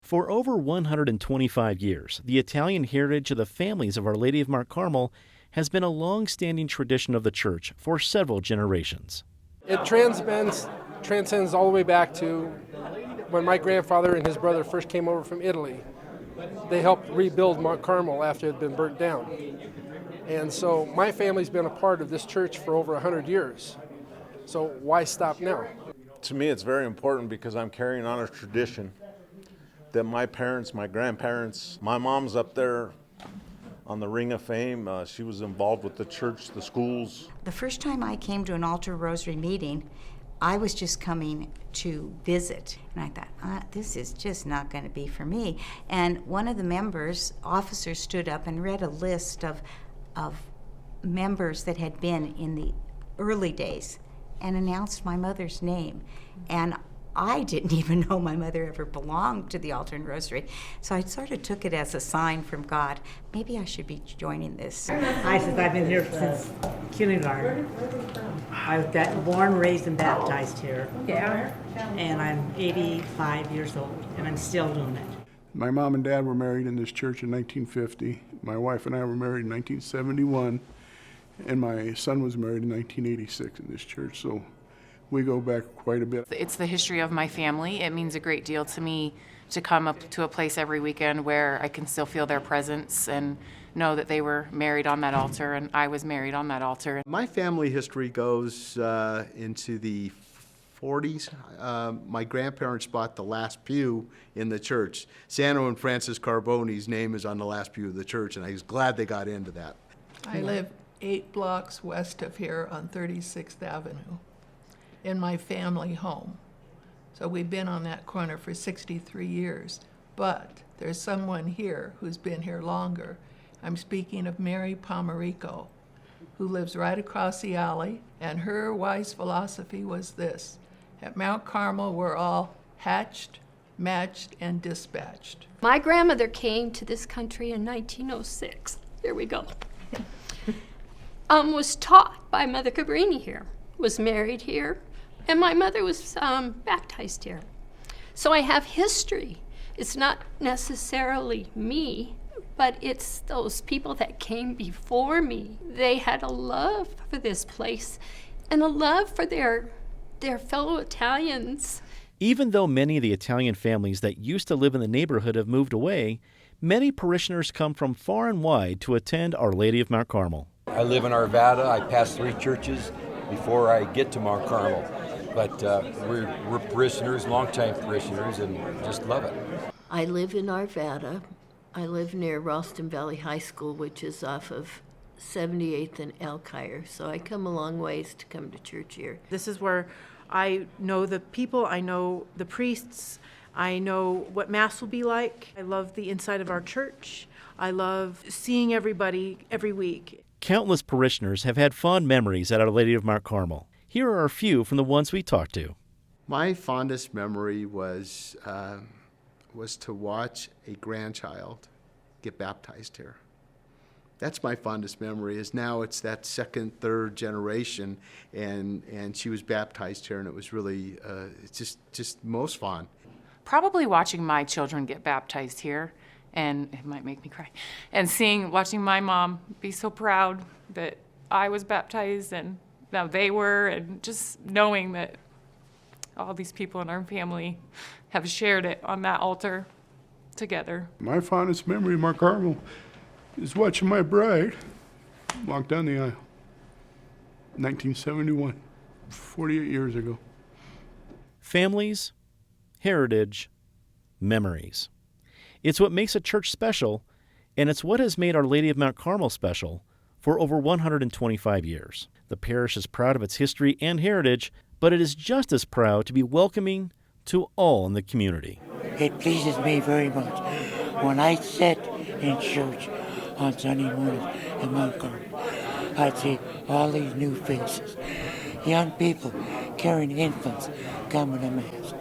For over 125 years, the Italian heritage of the families of Our Lady of Mount Carmel has been a long-standing tradition of the church for several generations. It transcends all the way back to when my grandfather and his brother first came over from Italy. They helped rebuild Mount Carmel after it had been burnt down. And so my family's been a part of this church for over 100 years. So why stop now? To me, it's very important because I'm carrying on a tradition that my parents, my grandparents, my mom's up there on the Ring of Fame. She was involved with the church, the schools. The first time I came to an altar rosary meeting, I was just coming to visit. And I thought, this is just not going to be for me. And one of the officers stood up and read a list of members that had been in the early days and announced my mother's name. And I didn't even know my mother ever belonged to the altar and rosary. So I sort of took it as a sign from God. Maybe I should be joining this. I've been here since kindergarten. I was born, raised, and baptized here. Yeah. And I'm 85 years old, and I'm still doing it. My mom and dad were married in this church in 1950. My wife and I were married in 1971. And my son was married in 1986 in this church. So we go back quite a bit. It's the history of my family. It means a great deal to me to come up to a place every weekend where I can still feel their presence and know that they were married on that altar and I was married on that altar. My family history goes into the 40s. My grandparents bought the last pew in the church. Sano and Francis Carboni's name is on the last pew of the church, and I was glad they got into that. I live 8 blocks west of here on 36th Avenue in my family home. So we've been on that corner for 63 years, but there's someone here who's been here longer. I'm speaking of Mary Pomerico, who lives right across the alley, and her wise philosophy was this: at Mount Carmel, we're all hatched, matched, and dispatched. My grandmother came to this country in 1906. Here we go. Was taught by Mother Cabrini here, was married here, and my mother was baptized here. So I have history. It's not necessarily me, but it's those people that came before me. They had a love for this place and a love for their fellow Italians. Even though many of the Italian families that used to live in the neighborhood have moved away, many parishioners come from far and wide to attend Our Lady of Mount Carmel. I live in Arvada. I pass 3 churches before I get to Mount Carmel. But we're parishioners, longtime parishioners, and just love it. I live in Arvada. I live near Ralston Valley High School, which is off of 78th and Alkire. So I come a long ways to come to church here. This is where I know the people, I know the priests, I know what Mass will be like. I love the inside of our church. I love seeing everybody every week. Countless parishioners have had fond memories at Our Lady of Mount Carmel. Here are a few from the ones we talked to. My fondest memory was to watch a grandchild get baptized here. That's my fondest memory, is now it's that second, third generation, and she was baptized here, and it was really it's just most fun. Probably watching my children get baptized here, and it might make me cry, and watching my mom be so proud that I was baptized and now they were, and just knowing that all these people in our family have shared it on that altar together. My fondest memory of Mount Carmel is watching my bride walk down the aisle. 1971, 48 years ago. Families, heritage, memories. It's what makes a church special, and it's what has made Our Lady of Mount Carmel special for over 125 years. The parish is proud of its history and heritage, but it is just as proud to be welcoming to all in the community. It pleases me very much when I sit in church on Sunday morning at Mount Carmel. I see all these new faces, young people carrying infants coming to Mass.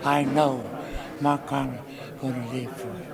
I know Mount Carmel is going to live forever.